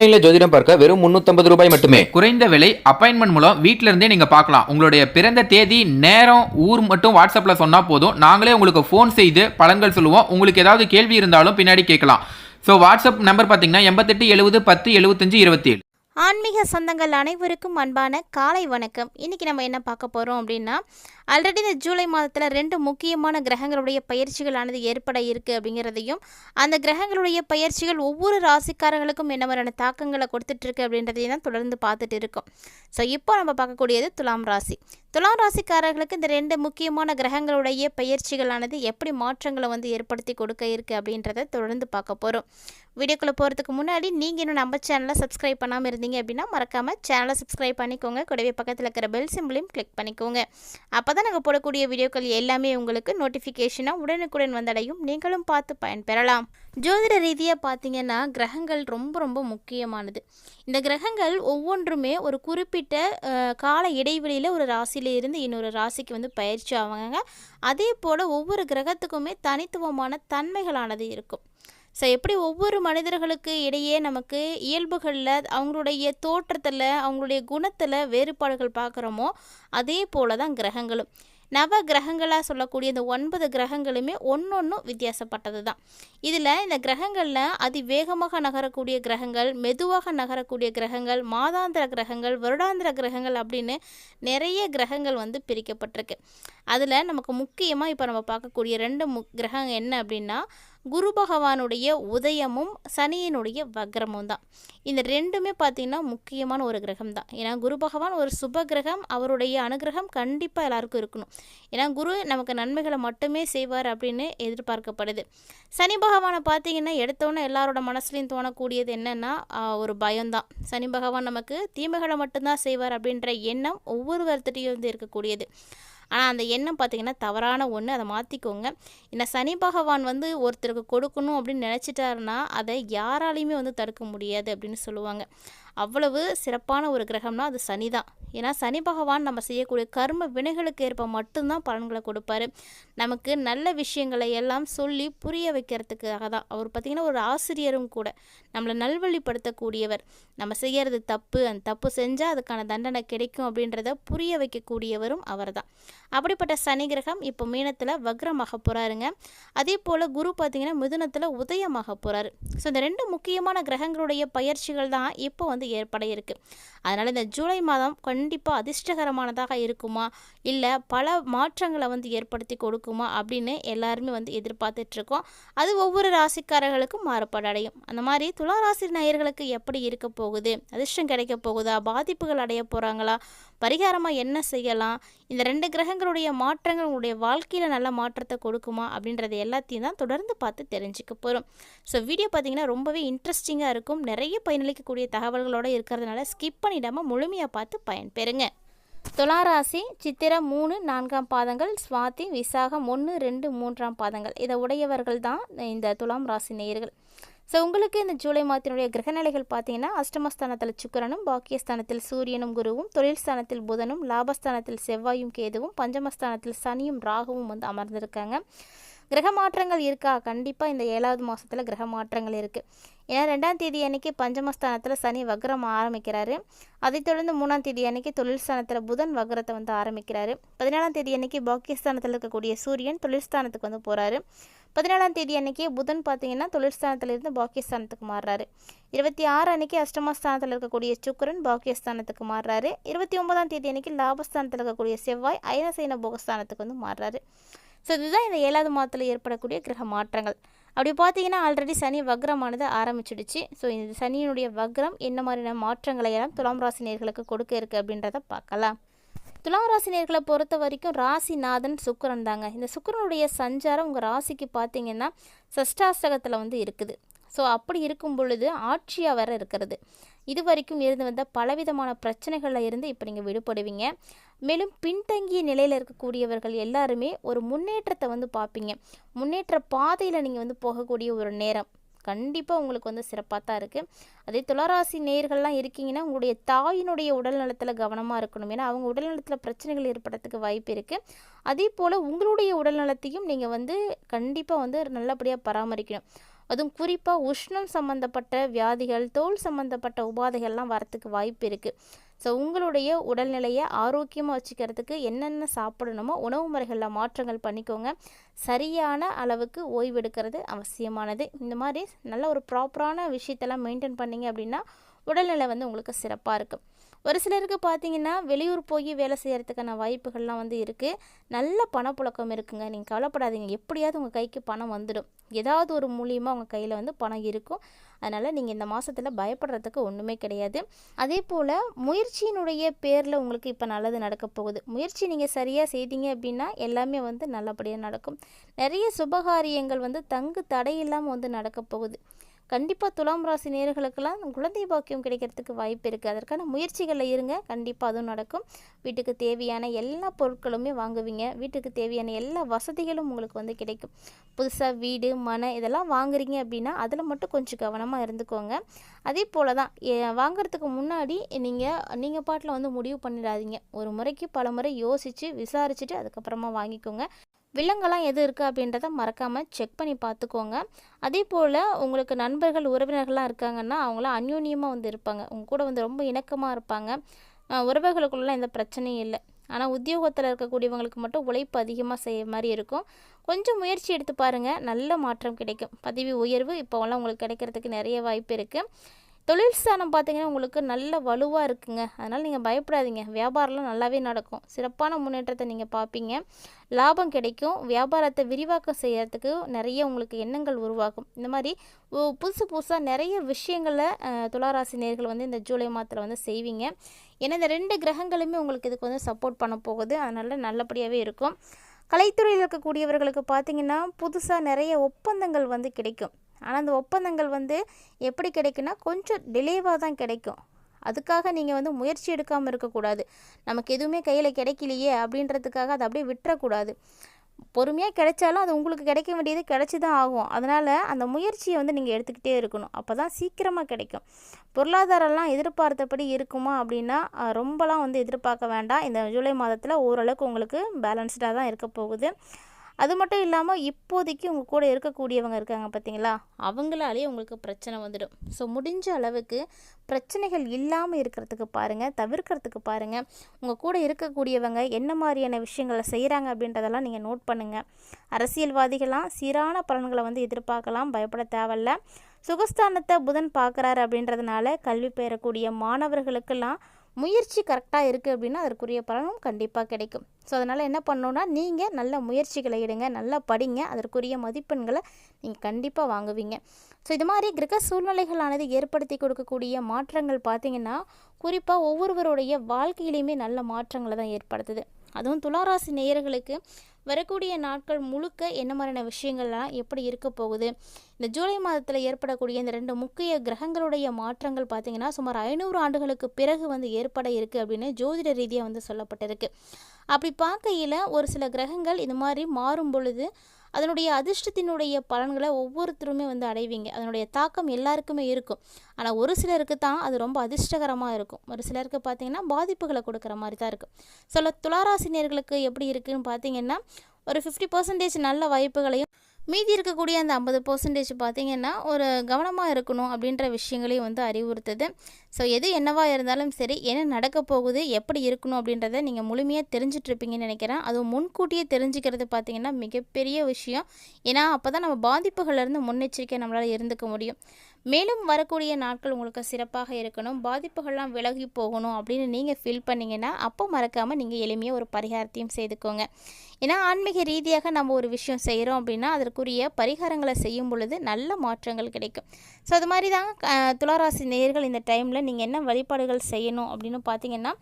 ஆன்லைன்ல ஜோதிடம் பார்க்க வெறும் ரூ. 350 மட்டுமே. குறைந்த விலை அப்பாயின்மெண்ட் மூலம் வீட்ல இருந்தே நீங்க பார்க்கலாம். உங்களுடைய பிறந்த தேதி, நேரம், ஊர் மட்டும் வாட்ஸ்அப்ல சொன்னா போதும். நாங்களே உங்களுக்கு ஃபோன் செய்து பலன்கள் சொல்லுவோம். உங்களுக்கு ஏதாவது கேள்வி இருந்தாலும் பின்னாடி கேட்கலாம். வாட்ஸ்அப் நம்பர் பார்த்தீங்கன்னா 88 70 10 75 27. ஆன்மீக சொந்தங்கள் அனைவருக்கும் அன்பான காலை வணக்கம். இன்றைக்கி நம்ம என்ன பார்க்க போகிறோம் அப்படின்னா, ஆல்ரெடி இந்த ஜூலை மாதத்தில் 2 முக்கியமான கிரகங்களுடைய பயிற்சிகளானது ஏற்பட இருக்குது அப்படிங்கிறதையும், அந்த கிரகங்களுடைய பயிற்சிகள் ஒவ்வொரு ராசிக்காரர்களுக்கும் என்ன மாதிரியான தாக்கங்களை கொடுத்துட்ருக்கு அப்படின்றதையும் தான் தொடர்ந்து பார்த்துட்டு இருக்கோம். இப்போ நம்ம பார்க்கக்கூடியது துலாம் ராசி. துலாம் ராசிக்காரர்களுக்கு இந்த 2 முக்கியமான கிரகங்களுடைய பயிற்சிகளானது எப்படி மாற்றங்களை ஏற்படுத்தி கொடுக்க இருக்குது அப்படின்றத தொடர்ந்து பார்க்க போகிறோம். வீடியோக்குள்ளே போகிறதுக்கு முன்னாடி நீங்கள் இன்னும் நம்ம சேனலை சப்ஸ்கிரைப் பண்ணாமல் இருந்தீங்க அப்படின்னா மறக்காமல் சேனலை சப்ஸ்கிரைப் பண்ணிக்கோங்க. கூடவே பக்கத்தில் இருக்கிற பெல் சிம்பிளையும் கிளிக் பண்ணிக்கோங்க. அப்போ தான் நாங்கள் போடக்கூடிய வீடியோக்கள் எல்லாமே உங்களுக்கு நோட்டிஃபிகேஷனாக உடனுக்குடன் வந்தடையும். நீங்களும் பார்த்து பயன்பெறலாம். ஜோதிட ரீதியாக பார்த்தீங்கன்னா கிரகங்கள் ரொம்ப ரொம்ப முக்கியமானது. இந்த கிரகங்கள் ஒவ்வொன்றுமே ஒரு குறிப்பிட்ட கால இடைவெளியில் ஒரு ராசியில் இருந்து இன்னொரு ராசிக்கு பயிற்சி ஆவாங்க. அதே போல் ஒவ்வொரு கிரகத்துக்குமே தனித்துவமான தன்மைகளானது இருக்கும். எப்படி ஒவ்வொரு மனிதர்களுக்கு இடையே நமக்கு இயல்புகளில், அவங்களுடைய தோற்றத்தில், அவங்களுடைய குணத்தில் வேறுபாடுகள் பார்க்குறோமோ அதே போல தான் கிரகங்களும். நவ கிரகங்களாக சொல்லக்கூடிய இந்த 9 கிரகங்களுமே ஒன்றொன்றும் வித்தியாசப்பட்டது தான். இதில் இந்த கிரகங்களில் அதிவேகமாக நகரக்கூடிய கிரகங்கள், மெதுவாக நகரக்கூடிய கிரகங்கள், மாதாந்திர கிரகங்கள், வருடாந்திர கிரகங்கள் அப்படின்னு நிறைய கிரகங்கள் பிரிக்கப்பட்டிருக்கு. அதில் நமக்கு முக்கியமாக இப்போ நம்ம பார்க்கக்கூடிய 2 கிரகம் என்ன அப்படின்னா, குரு பகவானுடைய உதயமும் சனியினுடைய வக்ரமும் தான். இந்த 2மே பார்த்திங்கன்னா முக்கியமான ஒரு கிரகம் தான். ஏன்னா குரு பகவான் ஒரு சுப கிரகம், அவருடைய அனுகிரகம் கண்டிப்பாக எல்லாருக்கும் இருக்கணும். ஏன்னா குரு நமக்கு நன்மைகளை மட்டுமே செய்வார் அப்படின்னு எதிர்பார்க்கப்படுது. சனி பகவானை பார்த்திங்கன்னா எடுத்தோன்னே எல்லாரோட மனசுலையும் தோணக்கூடியது என்னென்னா ஒரு பயம்தான். சனி பகவான் நமக்கு தீமைகளை மட்டும்தான் செய்வார் அப்படின்ற எண்ணம் ஒவ்வொருவர்கிட்டையும் இருக்கக்கூடியது. ஆனால் அந்த எண்ணம் பார்த்திங்கன்னா தவறான ஒன்று. அதை மாற்றிக்கோங்க. ஏன்னா சனி பகவான் ஒருத்தருக்கு கொடுக்கணும் அப்படின்னு நினச்சிட்டாருன்னா அதை யாராலையுமே தடுக்க முடியாது அப்படின்னு சொல்லுவாங்க. அவ்வளவு சிறப்பான ஒரு கிரகம்னா அது சனி தான். ஏன்னா சனி பகவான் நம்ம செய்யக்கூடிய கர்ம வினைகளுக்கு ஏற்ப மட்டும்தான் பலன்களை கொடுப்பாரு. நமக்கு நல்ல விஷயங்களை எல்லாம் சொல்லி புரிய வைக்கிறதுக்காக தான். அவர் பார்த்திங்கன்னா ஒரு ஆசிரியரும் கூட. நம்மளை நல்வழிப்படுத்தக்கூடியவர். நம்ம செய்கிறது தப்பு, அந்த தப்பு செஞ்சால் அதுக்கான தண்டனை கிடைக்கும் அப்படின்றத புரிய வைக்கக்கூடியவரும் அவர் தான். அப்படிப்பட்ட சனி கிரகம் இப்போ மீனத்தில் வக்ரமாக போகிறாருங்க. அதே போல் குரு பார்த்திங்கன்னா மிதுனத்தில் உதயமாக போகிறாரு. இந்த 2 முக்கியமான கிரகங்களுடைய பயிற்சிகள் தான் இப்போ ஏற்பட இருக்குது. அதனால் இந்த ஜூலை மாதம் கண்டிப்பாக அதிர்ஷ்டகரமானதாக இருக்குமா, இல்லை பல மாற்றங்களை ஏற்படுத்தி கொடுக்குமா அப்படின்னு எல்லாருமே எதிர்பார்த்துட்ருக்கோம். அது ஒவ்வொரு ராசிக்காரர்களுக்கும் மாறுபாடடையும். அந்த மாதிரி துலா ராசி நேயர்களுக்கு எப்படி இருக்க போகுது, அதிர்ஷ்டம் கிடைக்க போகுதா, பாதிப்புகள் அடைய போகிறாங்களா, பரிகாரமாக என்ன செய்யலாம், இந்த 2 கிரகங்களுடைய மாற்றங்கள் உங்களுடைய வாழ்க்கையில் நல்ல மாற்றத்தை கொடுக்குமா அப்படின்றது எல்லாத்தையும் தான் தொடர்ந்து பார்த்து தெரிஞ்சுக்க போகிறோம். வீடியோ பார்த்திங்கன்னா ரொம்பவே இன்ட்ரெஸ்டிங்காக இருக்கும். நிறைய பயனளிக்கக்கூடிய தகவல்களோடு இருக்கிறதுனால ஸ்கிப் பண்ணிடாமல் முழுமையாக பார்த்து பயன்பெறுங்க. துளாராசி சித்திரை 3, 4ஆம் பாதங்கள், சுவாதி, விசாகம் 1, 2, 3ஆம் பாதங்கள் இதை உடையவர்கள் தான் இந்த துலாம் ராசி நேயர்கள். உங்களுக்கு இந்த ஜூலை மாதத்தினுடைய கிரகநிலைகள் பார்த்தீங்கன்னா, அஷ்டமஸ்தானத்தில் சுக்கிரனும், பாக்கியஸ்தானத்தில் சூரியனும் குருவும், தொழில் ஸ்தானத்தில் புதனும், லாபஸ்தானத்தில் செவ்வாயும் கேதுவும், பஞ்சமஸ்தானத்தில் சனியும் ராகுவும் அமர்ந்திருக்காங்க. கிரக மாற்றங்கள் இருக்கா? கண்டிப்பாக இந்த 7வது மாதத்தில் கிரக மாற்றங்கள் இருக்குது. ஏன்னா 2ஆம் தேதி அன்றைக்கி பஞ்சமஸ்தானத்தில் சனி வக்ரம் ஆரம்பிக்கிறாரு. அதைத் தொடர்ந்து 3ஆம் தேதி அன்றைக்கி தொழில் ஸ்தானத்தில் புதன் வக்ரத்தை ஆரம்பிக்கிறாரு. 14ஆம் தேதி அன்றைக்கி பாக்கியஸ்தானத்தில் இருக்கக்கூடிய சூரியன் தொழில் ஸ்தானத்துக்கு போகிறாரு. 17ஆம் தேதி அன்றைக்கி புதன் பார்த்திங்கன்னா தொழில் ஸ்தானத்திலிருந்து பாக்கியஸ்தானத்துக்கு மாறுறாரு. 26 அன்றைக்கி அஷ்டமஸ்தானத்தில் இருக்கக்கூடிய சுக்கிரன் பாக்கியஸ்தானத்துக்கு மாறுறாரு. 29ஆம் தேதி அன்றைக்கி லாபஸ்தானத்தில் இருக்கக்கூடிய செவ்வாய் அயனசேன போகஸ்தானத்துக்கு மாறுறாரு. இதுதான் இந்த 7வது மாதத்தில் ஏற்படக்கூடிய கிரக மாற்றங்கள். அப்படி பார்த்தீங்கன்னா ஆல்ரெடி சனி வக்ரமானது ஆரம்பிச்சிடுச்சு. இந்த சனியினுடைய வக்ரம் என்ன மாதிரியான மாற்றங்களை எல்லாம் துலாம் ராசி நேயர்களுக்கு கொடுக்க இருக்குது அப்படின்றத பார்க்கலாம். துலாம் ராசி நேயர்களை பொறுத்த வரைக்கும் ராசிநாதன் சுக்கிரன் தாங்க. இந்த சுக்கிரனுடைய சஞ்சாரம் உங்கள் ராசிக்கு பார்த்தீங்கன்னா சஷ்டாஷ்டகத்தில் இருக்குது. அப்படி இருக்கும் பொழுது ஆட்சியாக வர இருக்கிறது. இது வரைக்கும் இருந்து வந்த பலவிதமான பிரச்சனைகளில் இருந்து இப்போ நீங்கள் விடுபடுவீங்க. மேலும் பின்தங்கிய நிலையில் இருக்கக்கூடியவர்கள் எல்லாருமே ஒரு முன்னேற்றத்தை பார்ப்பீங்க. முன்னேற்ற பாதையில் நீங்கள் போகக்கூடிய ஒரு நேரம் கண்டிப்பாக உங்களுக்கு சிறப்பாக தான் இருக்குது. அதே துளாராசி நேயர்கள்லாம் இருக்கீங்கன்னா உங்களுடைய தாயினுடைய உடல் நலத்தில் கவனமாக இருக்கணும். ஏன்னா அவங்க உடல் நலத்தில் பிரச்சனைகள் ஏற்படுறதுக்கு வாய்ப்பு இருக்குது. அதே போல் உங்களுடைய உடல் நலத்தையும் நீங்கள் கண்டிப்பாக நல்லபடியாக பராமரிக்கணும். அதுவும் குறிப்பாக உஷ்ணம் சம்மந்தப்பட்ட வியாதிகள், தோல் சம்மந்தப்பட்ட உபாதைகள்லாம் வரத்துக்கு வாய்ப்பு இருக்குது. ஸோ உங்களுடைய உடல்நிலையை ஆரோக்கியமாக வச்சுக்கிறதுக்கு என்னென்ன சாப்பிடணுமோ உணவு முறைகளில் மாற்றங்கள் பண்ணிக்கோங்க. சரியான அளவுக்கு ஓய்வெடுக்கிறது அவசியமானது. இந்த மாதிரி நல்ல ஒரு ப்ராப்பரான விஷயத்தெல்லாம் மெயின்டைன் பண்ணிங்க அப்படின்னா உடல்நிலை வந்து உங்களுக்கு சிறப்பாக இருக்கும். ஒரு சிலருக்கு பார்த்தீங்கன்னா வெளியூர் போய் வேலை செய்கிறதுக்கான வாய்ப்புகள்லாம் வந்து இருக்குது. நல்ல பணப்புழக்கம் இருக்குங்க. நீங்கள் கவலைப்படாதீங்க, எப்படியாவது உங்கள் கைக்கு பணம் வந்துடும். ஏதாவது ஒரு மூலியமாக உங்கள் கையில் வந்து பணம் இருக்கும். அதனால் நீங்கள் இந்த மாதத்தில் பயப்படுறதுக்கு ஒன்றுமே கிடையாது. அதே போல் முயற்சியினுடைய பேரில் உங்களுக்கு இப்போ நல்லது நடக்க போகுது. முயற்சி நீங்கள் சரியாக செய்தீங்க அப்படின்னா எல்லாமே வந்து நல்லபடியாக நடக்கும். நிறைய சுபகாரியங்கள் வந்து தங்கு தடையில்லாமல் வந்து நடக்க போகுது. கண்டிப்பாக துலாம் ராசி நேயர்களுக்கெல்லாம் குழந்தை பாக்கியம் கிடைக்கிறதுக்கு வாய்ப்பு இருக்குது. அதற்கான முயற்சிகளில் இருங்க, கண்டிப்பாக அதுவும் நடக்கும். வீட்டுக்கு தேவையான எல்லா பொருட்களுமே வாங்குவீங்க. வீட்டுக்கு தேவையான எல்லா வசதிகளும் உங்களுக்கு வந்து கிடைக்கும். புதுசாக வீடு, மனை இதெல்லாம் வாங்குறீங்க அப்படின்னா அதில் மட்டும் கொஞ்சம் கவனமாக இருந்துக்கோங்க. அதே போல் தான் வாங்குறதுக்கு முன்னாடி நீங்கள் பாட்டில் வந்து முடிவு பண்ணிடாதீங்க. ஒரு முறைக்கு பல முறை யோசித்து விசாரிச்சுட்டு அதுக்கப்புறமா வாங்கிக்கோங்க. வில்லங்கெல்லாம் எது இருக்குது அப்படின்றத மறக்காமல் செக் பண்ணி பார்த்துக்கோங்க. அதே போல் உங்களுக்கு நண்பர்கள், உறவினர்கள்லாம் இருக்காங்கன்னா அவங்களாம் அந்யோன்யமாக வந்து இருப்பாங்க. உங்கள் கூட வந்து ரொம்ப இணக்கமாக இருப்பாங்க. உறவுகளுக்குள்ளலாம் எந்த பிரச்சனையும் இல்லை. ஆனால் உத்தியோகத்தில் இருக்கக்கூடியவங்களுக்கு மட்டும் உழைப்பு அதிகமாக செய்ய மாதிரி இருக்கும். கொஞ்சம் முயற்சி எடுத்து பாருங்கள், நல்ல மாற்றம் கிடைக்கும். பதவி உயர்வு இப்போவெல்லாம் உங்களுக்கு கிடைக்கிறதுக்கு நிறைய வாய்ப்பு இருக்குது. தொழில் ஸ்தானம் பார்த்திங்கன்னா உங்களுக்கு நல்ல வலுவாக இருக்குங்க. அதனால் நீங்கள் பயப்படாதீங்க. வியாபாரம்லாம் நல்லாவே நடக்கும். சிறப்பான முன்னேற்றத்தை நீங்கள் பார்ப்பீங்க. லாபம் கிடைக்கும். வியாபாரத்தை விரிவாக்கம் செய்யறதுக்கு நிறைய உங்களுக்கு எண்ணங்கள் உருவாகும். இந்த மாதிரி புதுசாக நிறைய விஷயங்களில் துளாராசி நேயர்கள் வந்து இந்த ஜூலை மாதத்தில் வந்து செய்வீங்க. ஏன்னா இந்த 2 கிரகங்களுமே உங்களுக்கு இதுக்கு வந்து சப்போர்ட் பண்ண போகுது. அதனால் நல்லபடியாகவே இருக்கும். கலைத்துறையில் இருக்கக்கூடியவர்களுக்கு பார்த்திங்கன்னா புதுசாக நிறைய ஒப்பந்தங்கள் வந்து கிடைக்கும். ஆனால் அந்த ஒப்பந்தங்கள் வந்து எப்படி கிடைக்குன்னா கொஞ்சம் டிலேவாக தான் கிடைக்கும். அதுக்காக நீங்கள் வந்து முயற்சி எடுக்காமல் இருக்கக்கூடாது. நமக்கு எதுவுமே கையில் கிடைக்கலையே அப்படின்றதுக்காக அதை அப்படியே விட்டுறக்கூடாது. பொறுமையாக கிடைச்சாலும் அது உங்களுக்கு கிடைக்க வேண்டியது கிடைச்சி தான் ஆகும். அதனால் அந்த முயற்சியை வந்து நீங்கள் எடுத்துக்கிட்டே இருக்கணும். அப்போ தான் சீக்கிரமாக கிடைக்கும். பொருளாதாரம்லாம் எதிர்பார்த்தபடி இருக்குமா அப்படின்னா ரொம்பலாம் வந்து எதிர்பார்க்க வேண்டாம். இந்த ஜூலை மாதத்தில் ஓரளவுக்கு உங்களுக்கு பேலன்ஸ்டாக தான் இருக்க போகுது. அது மட்டும் இல்லாமல் இப்போதைக்கு உங்கள் கூட இருக்கக்கூடியவங்க இருக்காங்க பார்த்தீங்களா, அவங்களாலே உங்களுக்கு பிரச்சனை வந்துடும். ஸோ முடிஞ்ச அளவுக்கு பிரச்சனைகள் இல்லாமல் இருக்கிறதுக்கு பாருங்கள், தவிர்க்கிறதுக்கு பாருங்கள். உங்கள் கூட இருக்கக்கூடியவங்க என்ன மாதிரியான விஷயங்களை செய்கிறாங்க அப்படின்றதெல்லாம் நீங்கள் நோட் பண்ணுங்கள். அரசியல்வாதிகள்லாம் சீரான பலன்களை வந்து எதிர்பார்க்கலாம், பயப்பட தேவையில்ல. சுகஸ்தானத்தை புதன் பார்க்குறாரு அப்படின்றதுனால கல்வி பெறக்கூடிய மாணவர்களுக்கெல்லாம் முயற்சி கரெக்டாக இருக்குது அப்படின்னா அதற்குரிய பலனும் கண்டிப்பாக கிடைக்கும். ஸோ அதனால் என்ன பண்ணணுன்னா நீங்கள் நல்ல முயற்சிகளை எடுங்க, நல்லா படிங்க, அதற்குரிய மதிப்பெண்களை நீங்கள் கண்டிப்பாக வாங்குவீங்க. ஸோ இது மாதிரி கிரக சூழ்நிலைகளானது ஏற்படுத்தி கொடுக்கக்கூடிய மாற்றங்கள் பார்த்திங்கன்னா குறிப்பாக ஒவ்வொருவருடைய வாழ்க்கையிலையுமே நல்ல மாற்றங்களை தான் ஏற்படுத்துது. அதுவும் துளாராசி நேயர்களுக்கு வரக்கூடிய நாட்கள் முழுக்க என்ன மாதிரியான விஷயங்கள்லாம் எப்படி இருக்க போகுது, இந்த ஜூலை மாதத்தில் ஏற்படக்கூடிய இந்த 2 முக்கிய கிரகங்களுடைய மாற்றங்கள் பார்த்திங்கன்னா சுமார் 500 ஆண்டுகளுக்கு பிறகு வந்து ஏற்பட இருக்குது அப்படின்னு ஜோதிட ரீதியாக வந்து சொல்லப்பட்டிருக்கு. அப்படி பார்க்கையில் ஒரு சில கிரகங்கள் இது மாதிரி மாறும் பொழுது அதனுடைய அதிர்ஷ்டத்தினுடைய பலன்களை ஒவ்வொருத்தருமே வந்து அடைவீங்க. அதனுடைய தாக்கம் எல்லாருக்குமே இருக்கும். ஆனால் ஒரு சிலருக்கு தான் அது ரொம்ப அதிர்ஷ்டகரமாக இருக்கும். ஒரு சிலருக்கு பார்த்திங்கன்னா பாதிப்புகளை கொடுக்குற மாதிரி தான் இருக்கும். சில துளாராசினியர்களுக்கு எப்படி இருக்குதுன்னு பார்த்திங்கன்னா ஒரு 50% நல்ல வாய்ப்புகளையும் மீதி இருக்கக்கூடிய அந்த 50% பார்த்திங்கன்னா ஒரு கவனமாக இருக்கணும் அப்படின்ற விஷயங்களையும் வந்து அறிவுறுத்துது. ஸோ எது என்னவாக இருந்தாலும் சரி, என்ன நடக்க போகுது, எப்படி இருக்கணும் அப்படின்றத நீங்கள் முழுமையாக தெரிஞ்சிட்ருப்பீங்கன்னு நினைக்கிறேன். அதுவும் முன்கூட்டியே தெரிஞ்சுக்கிறது பார்த்திங்கன்னா மிகப்பெரிய விஷயம். ஏன்னா அப்போ தான் நம்ம பாதிப்புகள்லேருந்து முன்னெச்சரிக்கை நம்மளால் இருந்துக்க முடியும். மேலும் வரக்கூடிய நாட்கள் உங்களுக்கு சிறப்பாக இருக்கணும், பாதிப்புகள்லாம் விலகி போகணும் அப்படின்னு நீங்கள் ஃபீல் பண்ணிங்கன்னா அப்போ மறக்காமல் நீங்கள் எளிமையாக ஒரு பரிகாரத்தையும் செய்துக்கோங்க. ஏன்னா ஆன்மீக ரீதியாக நம்ம ஒரு விஷயம் செய்கிறோம் அப்படின்னா அதற்குரிய பரிகாரங்களை செய்யும் பொழுது நல்ல மாற்றங்கள் கிடைக்கும். ஸோ அது மாதிரி தான் துளாராசி நேயர்கள் இந்த டைமில் நீங்கள் என்ன வழிபாடுகள் செய்யணும் அப்படின்னு பார்த்தீங்கன்னா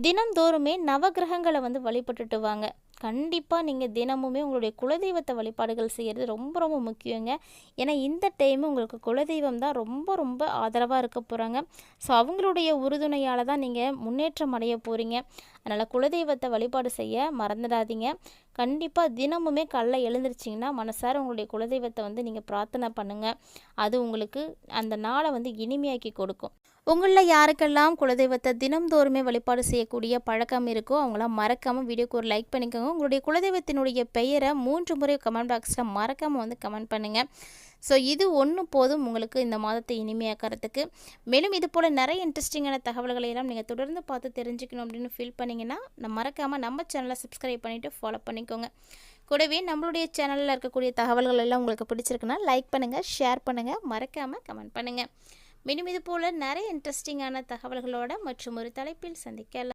தினந்தோறுமே நவகிரகங்களை வந்து வழிபட்டுட்டு வாங்க. கண்டிப்பாக நீங்கள் தினமுமே உங்களுடைய குலதெய்வத்தை வழிபாடுகள் செய்கிறது ரொம்ப ரொம்ப முக்கியங்க. ஏன்னா இந்த டைமு உங்களுக்கு குலதெய்வம் தான் ரொம்ப ரொம்ப ஆதரவாக இருக்க போகிறாங்க. ஸோ அவங்களுடைய உறுதுணையால் தான் நீங்கள் முன்னேற்றம் அடைய போகிறீங்க. அதனால் குலதெய்வத்தை வழிபாடு செய்ய மறந்துடாதீங்க. கண்டிப்பாக தினமுமே காலைல எழுந்திரிச்சிங்கன்னா மனசார உங்களுடைய குலதெய்வத்தை வந்து நீங்கள் பிரார்த்தனை பண்ணுங்கள். அது உங்களுக்கு அந்த நாளை வந்து இனிமையாக்கி கொடுக்கும். உங்களில் யாருக்கெல்லாம் குலதெய்வத்தை தினம்தோறுமே வழிபாடு செய்யக்கூடிய பழக்கம் இருக்கோ அவங்களாம் மறக்காமல் வீடியோக்கு ஒரு லைக் பண்ணிக்கோங்க. உங்களுடைய குலதெய்வத்தினுடைய பெயரை 3 முறை கமெண்ட் பாக்ஸில் மறக்காமல் வந்து கமெண்ட் பண்ணுங்கள். ஸோ இது ஒன்று போதும் உங்களுக்கு இந்த மாதத்தை இனிமையாக்கிறதுக்கு. மேலும் இது போல் நிறைய இன்ட்ரெஸ்டிங்கான தகவல்களை எல்லாம் நீங்கள் தொடர்ந்து பார்த்து தெரிஞ்சுக்கணும் அப்படின்னு ஃபீல் பண்ணிங்கன்னா மறக்காமல் நம்ம சேனலை சப்ஸ்கிரைப் பண்ணிவிட்டு ஃபாலோ பண்ணிக்கோங்க. கூடவே நம்மளுடைய சேனலில் இருக்கக்கூடிய தகவல்கள் எல்லாம் உங்களுக்கு பிடிச்சிருக்குன்னா லைக் பண்ணுங்கள், ஷேர் பண்ணுங்கள், மறக்காமல் கமெண்ட் பண்ணுங்கள். மேலும் இது போல் நிறைய இன்ட்ரெஸ்டிங்கான தகவல்களோட மற்றும் ஒரு தலைப்பில் சந்திக்கலாம்.